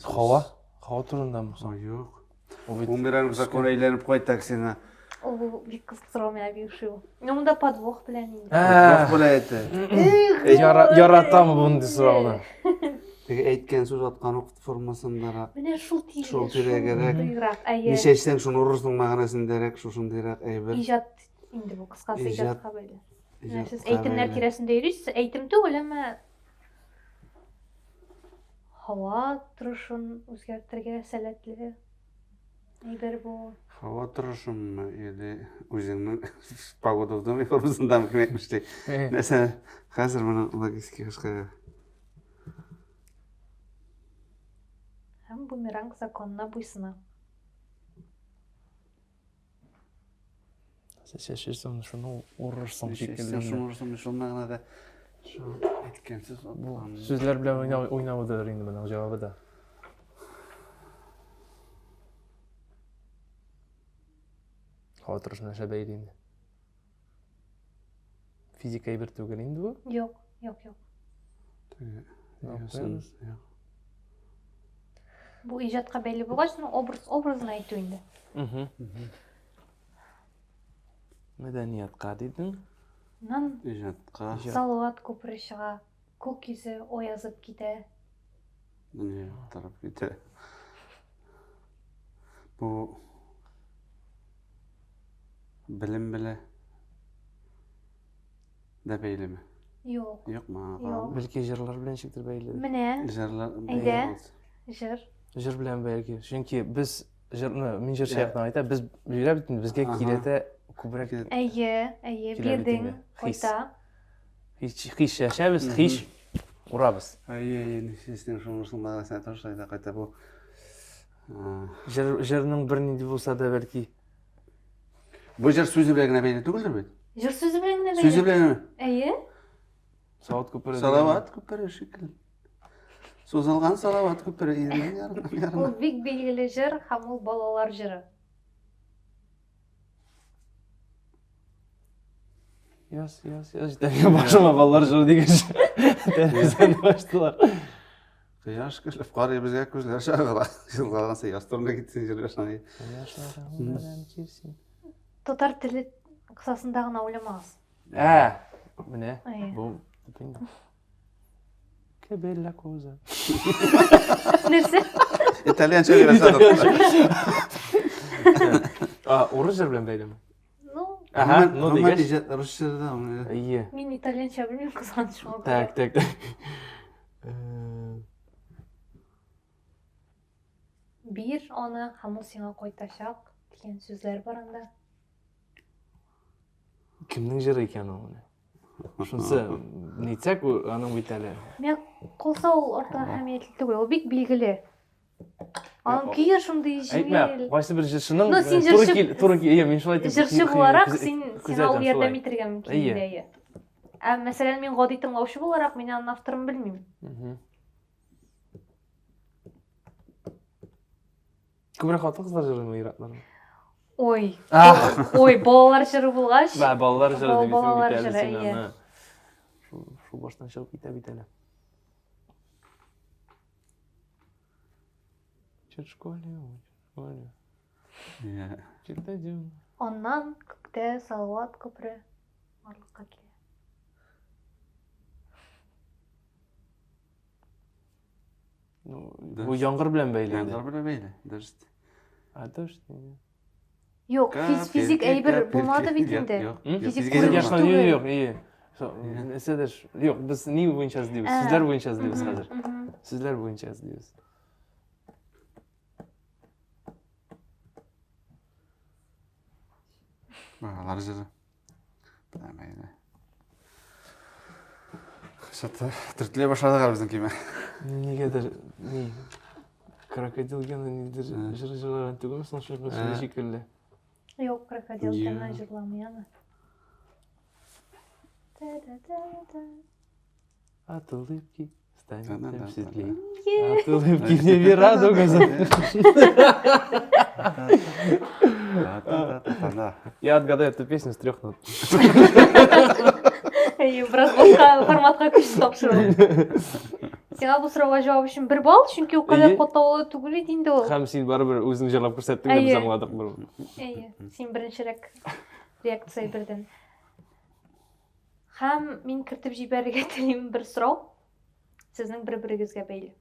Хауа? Хауа турында ма? Ой, yok. Ол бит- Bumerang zakon eğlenip koy taksine. Ол бик қызық сұрау мен бивший. Но мұнда подвох білән енді. Yok böyle eti. Яратамын бұндай сұрауды. Peki eğitken söz atkan okut formasında. Міне шул тире. Шул тире керек. Әйе. Неше içsen şunu urursun mağanasını derek, şuşun derek, eyber. Ижат енді бұл қысқасы Ижат. ижатқа бәйлі. Сіз әйтімнәр тирәсендә йөрисез, әйтем түгел, әмма һава торышын үзгәртергә сәләтле әйбер бу. Hava turuşum mu? Yani özünün pagodovdan formasından mı etmişti? Neyse, hazır bunu logistik hışkı. Һәм бумеранг законына буйсына. Шешесің, шunu ұрырсың İşte шекелі. şunu urursun, şunun mağanada. Şu etkensiz atkan. Сөздер білен ойнауыдыр енді бұның жауабы да. Хауа тұрышына шәбәйді енді. Физика ебір түгел енді бұл. Юк, юк, юк. Бу ижатка белгилүү болгоч, образын айтуу инде. Мәдәниятка дидең. Нан Ижатка. Салават көпүрө чыга, көк yüzү оязып ките. Міне тарап кете. Бұл білім біле да бейлеме? Yok. Yok mu? Yok. Belki jırlar bilen şekilde beyli. Mine, Jarlar Eyde. jır. Jır bilen belki. Çünkü biz jırны min jır şayaktan ayta biz jira bitin bizge Aha. kilete kubrak Әйе, Киләбит бирдиң, инде. Хис. кайта. hiç yaşayabız hiç urabız. Ай, сестің жұмысында сән тоштайда қайта бұл. Jırның bir nidi bulsa da belki Бұл жер сөзі білегіне бейлі түгілдір бе? Жыр сөзі белән дә Сөзі бәйле. білегіне? Әйе. saat kupları. Салават көпірі шекіл. Созалған салават көпірі. Ярына. Ул бик белгиле жыр һәм ул балалар жыры. Yaz. İşte başıma ballar jır diye. Sen baştılar. Қияш күліп қар ебізге көзлер шағыра. Жылғалған сияс тұрмда кетсен жер шаңы. Yaşlarım kimsin? Татар теле кысасында гына уйламагыз. Mine. Әйе. Bu Que bella cosa. Нәрсә? İtalyanca öğretmenim. Oruz jır bilen beyli mi? Ну, Aha, no diyeceğiz. Rusça'da mı? İyi. мин итальянча белмим, кызганыч болду. Tak. Бир аны һәм ул сиңа кайтачак дигән сүзләр бар анда. Kimning jiri ekan u? Shunisi, nechak u aning bitali. Мен кылса ул орта әһәмиятле түгел, ул бик билгеле. Аның көйе шундый Aytma, җиңел. qaysi bir jishning No, sen jырчы- turki, men shulay aytib. Җырчы буларак син күз сиңа ул айтам, ярдәм шулай. итәргә мөмкин Әйе. инде. Әйе. Мәсәлән, мин гади тыңлаучы буларак мин аның авторын белмим. Күбрәк хатын кызлар жырын яратлар. Ой. Ой, балалар жыры булгач. Балалар жыры дигән Балалар битәле жыры, син әйе. аны. Шу баштан чыгып китә битәле. Чыр школе. Чыртадым. Аннан күктә Салават көпре барлыкка килә. Bu яңгыр белән бәйле. Yanlar böyle böyle. Dürüst. Дождь. Юк, физик әйбер булмады бит инде. Yok. Физик Fizik'e көрүнүш de Яшна түгел. yok, iyi. Nesedir? Yok, biz ni boyunca izliyoruz. Sizler boyunca izliyoruz hazır. Sizler boyunca izliyoruz. Bağlar jırı. Bilmeydi. Şatı Türkliğe başladık bizden kime. Negedir? Ne? Krokodil gene nedir? Jırı түгел mi? Sonuçta bir şekilde. Юк, крокодил Ё. тана жырламый аны. От улыбки станет Да-да-да. светлее. От улыбки не вера до глаза. Я отгадаю эту песню с 3 нот. Біраз башка форматка күч тапшырып. Сиңа бу сурауга жооп үчүн 1 балл, чүнки ул кандай Эйе. коттолуу түгел иде инде ул. Һәм син барыбер үзең җырлап күрсәттең дип Әйе. biz аңладык бер. Әйе, син беренчерәк реакция бирдең. Һәм мин кертеп җибәрергә телим бер сорау. Сезнең бер-берегезгә бәйле.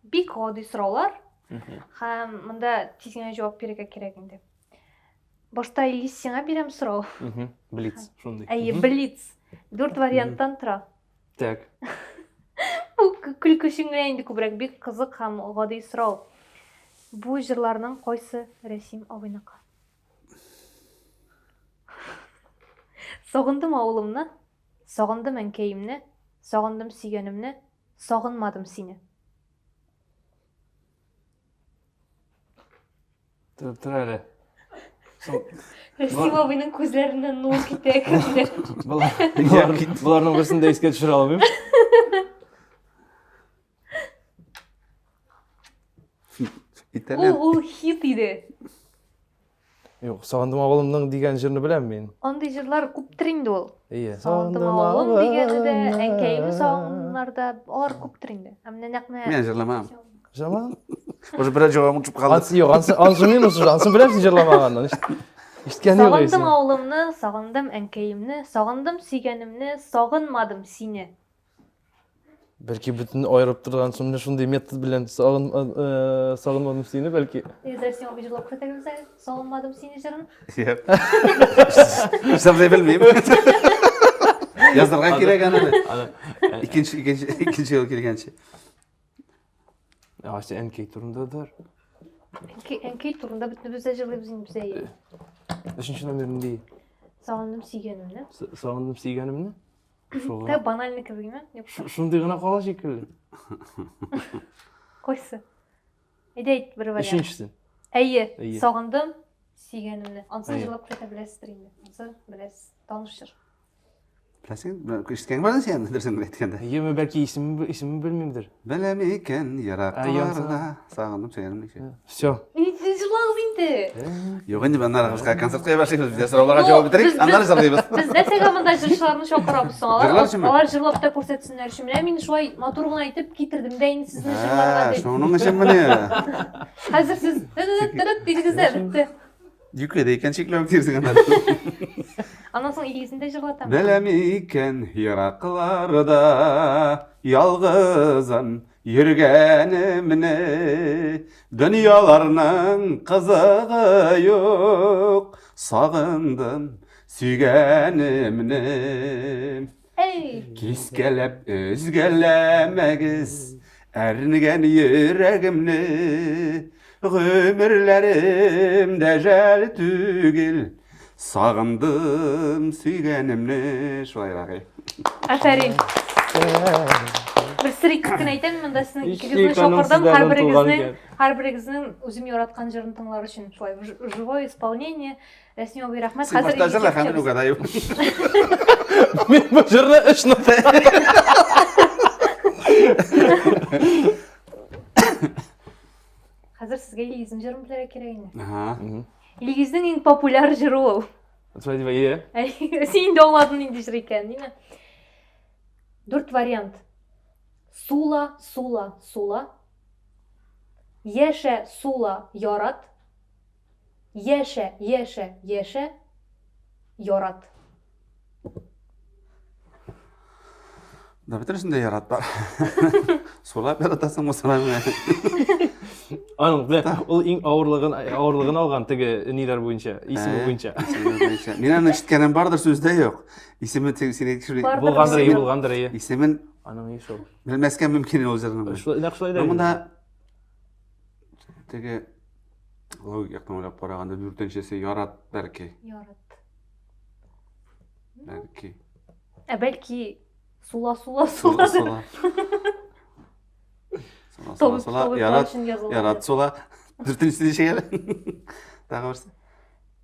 Бик гади сораулар. Һәм монда тиз генә җавап бирергә кирәк инде. Башта Элис сиңа бирәм сорау. Блиц, шундый. Әйе, блиц. 4 варианттан тора. Так. Бу күлкү өчен генә инде күбрәк бик кызык һәм гади сорау. Бу җырларның кайсы Рәсим абыйныкы? Сагындым авылымны, сагындым әнкәемне, сагындым сөйгәнемне, сагынмадым сине. Тор әле. Рәсим абыйның күзләреннән нур китә китә. Буларның берсен дә искә төшерә алмыйм. İtalyan. Ул хит иде. Юк, сагындым авылымның дигән җырны беләм мин. Андый җырлар күптер инде ул. Ие. Сагындым авылым дигәне дә, әнкәемне сагындым Жырланарда алар күптүр инде. Эмне накне. Men jırlamam. Жаман. Уже biraz cevabım uçup kaldı. Ансы yok, ансы мен осы ансы білемсің жырламағаннан. Ишткәне yok Сағындым есің. ауылымны, сағындым әнкейімні, сағындым сүйгенімні, сағынмадым сені. Бәлки бүтін айырып тұрған сонда шундай метод белән сагынмадым сені, бәлки. Дәрсен оғы жырлап кетеміз әлі, сағынмадым сені жырын. İşte bilmeyeyim. Yazdırgan gerek anı. İkinci yıl gelgençi. Ya işte әнкей турындаdır. Әнкей турында бүтін бізде жырлайбыз енді бізде. Үшінші номерінде Сағындым сүйгенімні. сағындым сүйгенімні. Та банальный кебегімен. Шундай ғана қала шекілі. Қойсы. Әйдейт бір вариант. Үшіншісін. Әйе, Әйе. сағындым сүйгенімні. Ансын Әйе. жырлап кете білесіздер енді. Ансы білесіз. Таныш жыр. Bilesin, işitken var da sen dersin etkende. Еме бәлки исімі білмеймдір. Bilemiken yaraklarda sağındım söylerim. Все. Жырлағыз енді. Yok şimdi ben nargızga konsert koya başlayırız. Biz de sorulara cevap bitirik. Anları sarılıyız. Біз нәсеге мындай жыршыларны шақырамыз Жырлар алар. үшін ме? Алар жырлап та көрсетсінler үшін. Міне мен шулай матур ғана айтып кетірдім де енді сіздің жырларға деп. Şunun için mi ne? Қазір сіз дырыт дегізді бітті. Yükledeyken çeklemek dersin anlar. Анан соң илгизинде жырлатам. Bilemiken yaraklarda yalgızım yürgenimni dünyalarının kızığı yok sağındım sügenimni Ey! Kiskelep özgelemegiz ernigen yüreğimni Ömürlerim decel tügil Sağındım süygenimni Şulay bakayım. Афарин. Бір сыр иккен айтам, мында сіздің Ишки ikigizдің каналсыздардан шоқырдым, туған екен. har бірігіздің өзім яратқан жырын тыңлар үшін. Шулай живое исполнение. Рәсми обай рахмет. Sen başta hazırla hemen o kadar yok. Мен бұл жырны үш нота. Қазір сізге илгиздің жырын білер керегіне. Aha. Илгиздің ең популяр жыры ол. Смотри, иә. Сен де ойладың енді жыр екен, деймі? 4 вариант. Сула, сула, сула. Еше, сула, ярат. Еше, еше, еше. Ярат. Da bitirsin de yarat var. Solap yaratasın mı sana mı? Аның, біле, ол ең ауырлығын алған тігі нелер бойынша, есімі бойынша. Менің işitkenim vardır sözde yok. İsmi seni şuraya... Болғандыр, иә. İsmin Аның еш ол. bilmezken mümkün olacağını. Нақ шылай да. Bunda tege logikten oylap qaraganda dürtençesi yarat belki. Ярат. Belki. Belki сула, сула, сула. Sola yarat sola dürtençesi şey gel. Daha varsa.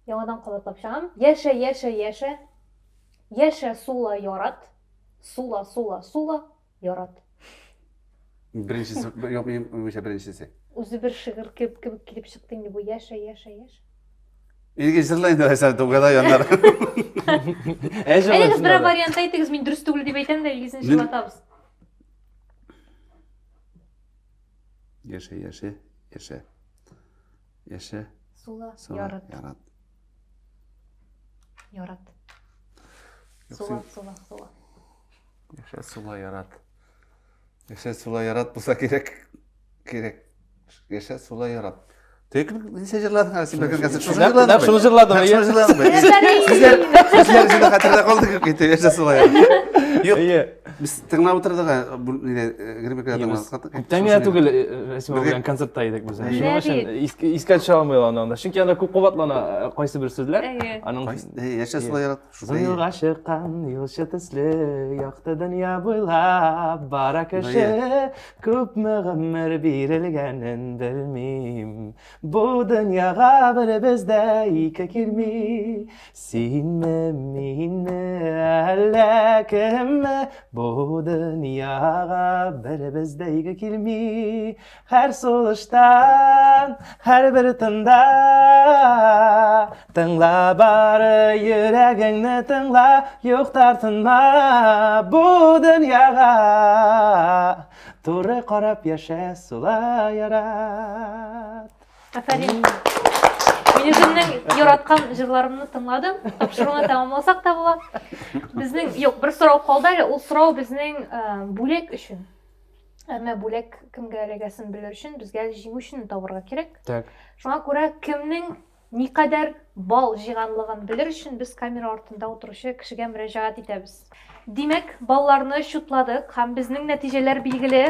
Яңадан қабатлап шығам. Еше, еше, еше. Еше, сула, ярат. Сула, сула, сула, ярат. Birincisi yok benim birincisi. Өзі бір шығыр келіп шықты енді бұл еше, еше, еше. İlgi жырлайын да айтсам o kadar yanlar. Әйдіңіз бір вариант айтыңыз, мен дұрыс түгіл деп айтамын да илгізін жырлатамыз. Yaşa. Сула, Sola ярат. yarat. Ярат. Yoksa- Сула, сула, сула. Yaşa sula yarat. Yaşa sula yarat bulsa gerek. Yaşa sula yarat. Teknik ne jırladın Asim Bakır Kasır? Нақ шыны жырладым, иә. Sizler şimdi hatırda kaldık ki yaşa sula yarat. Yok. Иә. Biz tыңлап отырдық bu неде кірмек Тәңе түгіл Рәсим Абайдан концертта едік біз. Шуның үшін искә түшә алмай анда. Чөнки анда күп кабатлана кайсы бер сүзләр. Аның Yaşa sula yarat. Зыйга чыккан юлчы төсле якты дөнья буйлап бара кеше күпме гомер бирелгәнен белмим. Бу дөньяга беребез дә ике килми. Синме, минме, әллә кемме? Бу Bu dünyaya birimizdeygi kilmi her soluştan her bir tında tınla barı yüreğini tınla yok tartınma bu dünyaya doğru qarap yaşa sula yarat. Aferin. Мен өзімнің яратқан жырларымды тыңладым. Тапшыруына тамамласақ та болады. Біздің, бір сұрау қалды. Ол сұрау біздің бөлек үшін. Әмі бөлек кімге әлегесін білер үшін, бізге жеңу үшін табырға керек. Так. Шуңа көрә кімнің не қадар бал жиғанлығын білер үшін біз камера артында отырушы кішіге мөрәҗәгать итәбез. Демек, балларны шутладық, һәм біздің нәтижелер белгіле.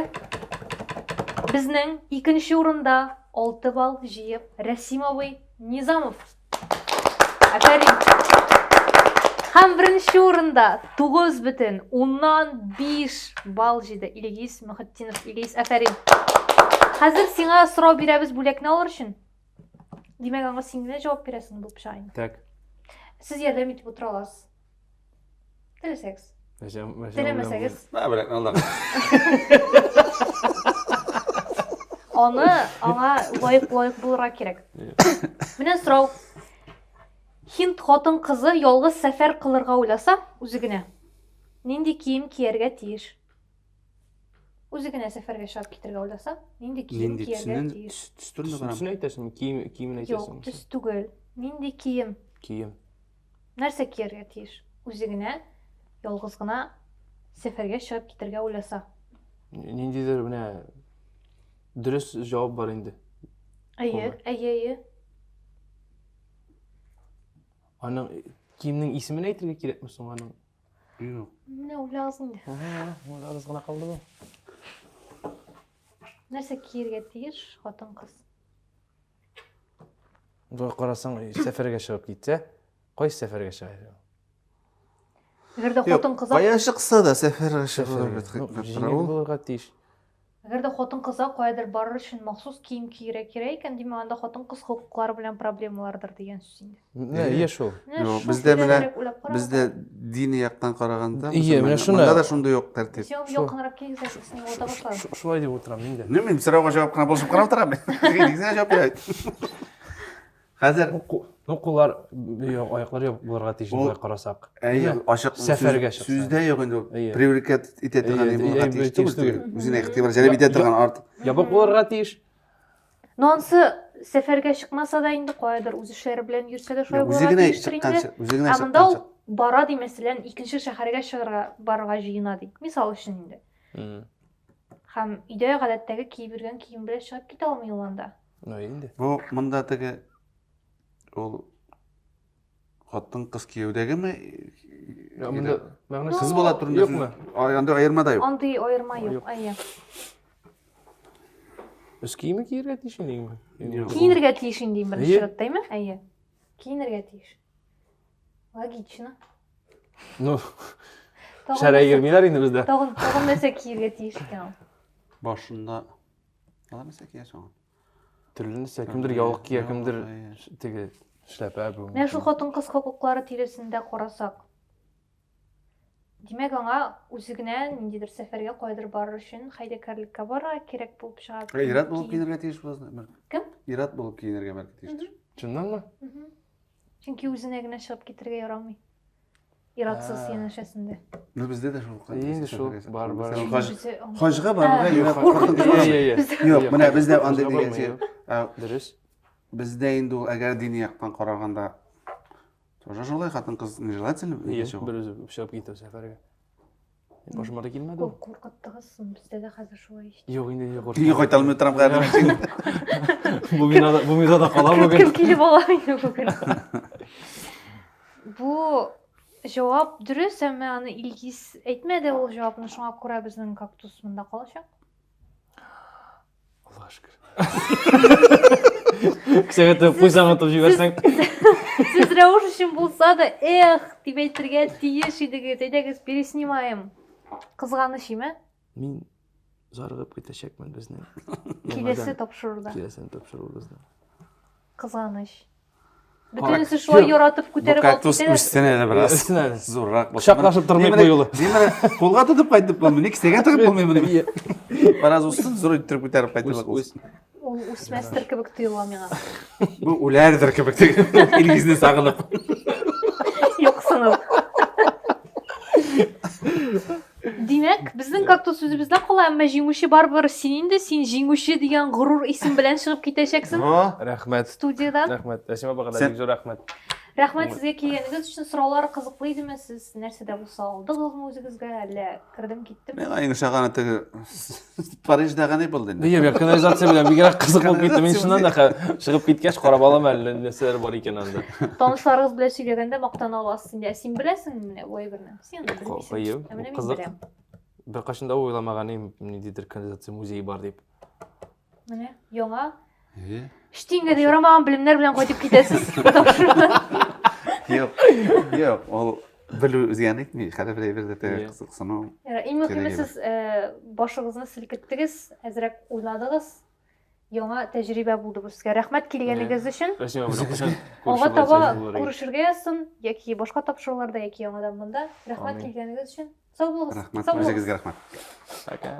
Біздің икенче урында 6 балл жиып Рәсимовый Низамов. Әфәрин. Һәм беренче урында 9,5 балл җыйды Илгиз Мөхәттинов. Илгиз, әфәрин. Хәзер сиңа сорау бирәбез бүлекне алыр өчен. Димәк, аңа син генә җавап бирәсең булып чыга инде. Так. Сез ярдәм итеп утыра аласыз. Теләсәгез. Теләмәсәгез. Бәлек алдан. Аны аңа лайык булырга кирәк. Менә сорау. Хинд хатын кызы ялгыз сәфәр кылырга уйласа, үзе генә нинди кием кияргә тиеш? Үзе генә сәфәргә чыгып китәргә уйласа, нинди кием кияргә тиеш? Төстүрне барам. Түсін айтасың, киімін айтасың. Юк, төс түгел. Нинди кием? Киім. Нәрсә кияргә тиеш? Үзе генә ялгыз гына сәфәргә чыгып китәргә уйласа. Ниндидер менә дөрес җавап бар инде. Әйе. Аның киемнең исемен әйтергә кирәкме соң аның? Юк. Менә уйлагыз инде. Уйларыз гына калды бу. Нәрсә кияргә тиеш хатын кыз? Бу карасаң сәфәргә чыгып китсә, кайсы сәфәргә чыга? Әгәр дә хатын кыза, Кая чыкса да сәфәргә Җиңел чыгып. булырга тиеш. әгәр дә хатын кыза каядыр барыр өчен махсус кием кияргә кирәк икән, димәк анда хатын кыз хокуклары белән проблемалардыр дигән сүз инде. Менә шул. Юк, бездә менә бездә дини яктан караганда, Менә шуны. монда да шундый юк тәртип. Якынрак килгән синең ута башлар. Шулай дип утырам мин дә. Мен сорауга җавап кына булышып карап торам. Нигезенә җавап бирәйт. Хәзер Куллар, аяклар ябык булырга тиеш дип карасак. ачык Сәфәргә чыкса. Сүздә юк инде. Әйе. Привлекат итә торган Әйе, тиеш тиеш түгел. түгел. Үзенә игътибар җәлеп итә торган артык. Ябык булырга тиеш. Нонсы сәфәргә чыкмаса да инде каядыр үз эшләре белән йөрсә дә шулай Үзе булырга генә тиештер инде. чыкканчы, үзе генә Ә монда ул чыкканчы. бара ди, мәсәлән, икенче шәһәргә чыгарга барырга җыена ди. Мисал өчен инде. Һәм өйдә гадәттәге киеп йөргән кием белән чыгып китә алмый ул анда. Инде. Бу монда теге ул хатын кыз кияүдәгеме? Кыз бала турында юкмы? Анда аерма да юк. Андый аерма юк. Әйе. Үз киеме кияргә тиеш инде. Киенергә тиеш инде беренче Әйе. чиратта, әйме? Әйе. Киенергә тиеш. Логично. Ну, Тагын шәрә нәрсә- йөрмиләр инде бездә. Тагын нәрсә киергә тиеш икән ул? Башында алар нәрсә киясың? Төрле нәрсә, кемдер яулык кия, кемдер теге шляпа бу. Менә шул хатын кыз хокуклары тирәсендә карасак. Димәк, аңа үзе генә ниндидер сәфәргә кайдыр барыр өчен хәйдәкәрлеккә барырга кирәк булып чыга. Ират булып киенергә тиеш булсын. Кем? Ират булып киенергә бәлки тиештер. Чыннанмы? Чөнки үзенә генә чыгып китәргә ярамый. Иратсыз янәшәсендә. Ну бездә дә шул. Инде шул бар. Хаҗга барырга ират Юк, менә бездә андый дигән. Дөрес. Бездә инде ул әгәр дини яктан караганда тоже шулай хатын кыз нежелательно. Бер үзе чыгып китә сәфәргә. Башыма да килмәде. Ул куркыттыгызсың, бездә дә хәзер шулай ич. Юк инде юк. Киң кайта алмый торам кадәр. Бу минада кала Кем бүген. килеп ала инде бүген? Бу җавап дөрес, әмма аны Илгиз әйтмәде ул җавапны, шуңа күрә безнең кактус монда калачак. Аллаһ шөкер. Кисәгә куйсаң атып җибәрсәң. Сез рәвеш өчен булса да, дип әйтергә тиеш идегез. Әйдәгез, переснимаем. Кызганыч име? Мин зарыгып китәчәкмен безнең. Киләсе тапшыруда. Киләсен тапшыру безнең. Кызганыч. Бүтүнүсү шулай яратып Бу көтөрүп алып кактус кетебиз. үстен эле бир аз Үстен эле. зорраак болсо. Кучаклашып турмай коелу. Мен колга тутуп кайтып болмун, икисиге тыгып болмой муну. Бараз устун зор иттирип көтөрүп кайтып алабыз. Ул үсмәстер кебек тоюла миңа. Бу үләрдер кебек илгизне сагынып. Юксынып. Димәк, безнең кактус үзебездә кала, әмма җиңүче барбыр син инде, син җиңүче дигән горур исем белән чыгып китәчәксең Рәхмәт. студиядан. Рәхмәт. Әсима багада Сен- бик зур рәхмәт. Рәхмәт сезгә килгәнегез өчен. Сораулар кызыклы идеме? Сез нәрсәдә булса алдыгызмы үзегезгә, әллә кирдем киттем? Мен айныша гана тиги Парижда гана булды инде. Дия, канализация белән бигрәк кызык булып китте. Мин шуннан да чыгып киткәч карап алам әле нәрсәләр бар икән анда. Танышларыгыз белән сөйләгәндә мактана аласыз инде. Син беләсеңме менә бу әйберне? Син аны Кайы, белмисең. Ә менә мин кызык. беләм. Бер кашында уйламаган идем, ниндидер канализация музее бар дип. Менә яңа Штингә дә ярамаган белемнәр белән кайтып китәсез. Yok, yok. Ol bilүү үзгән итми. Хәле бер әйбер дә кызыксыну. Иң мөһиме сез башыгызны селкеттегез, әзрәк уйладыгыз. Яңа тәҗрибә булды бу сезгә. Рәхмәт килгәнегез өчен. Әсима белән кашан Алга таба күрешергә язсын, яки башка тапшыруларда, яки яңадан монда. Рәхмәт Амин. килгәнегез өчен. Сау булыгыз. Рәхмәт, Сау булыгыз. үзегезгә рәхмәт. Пока.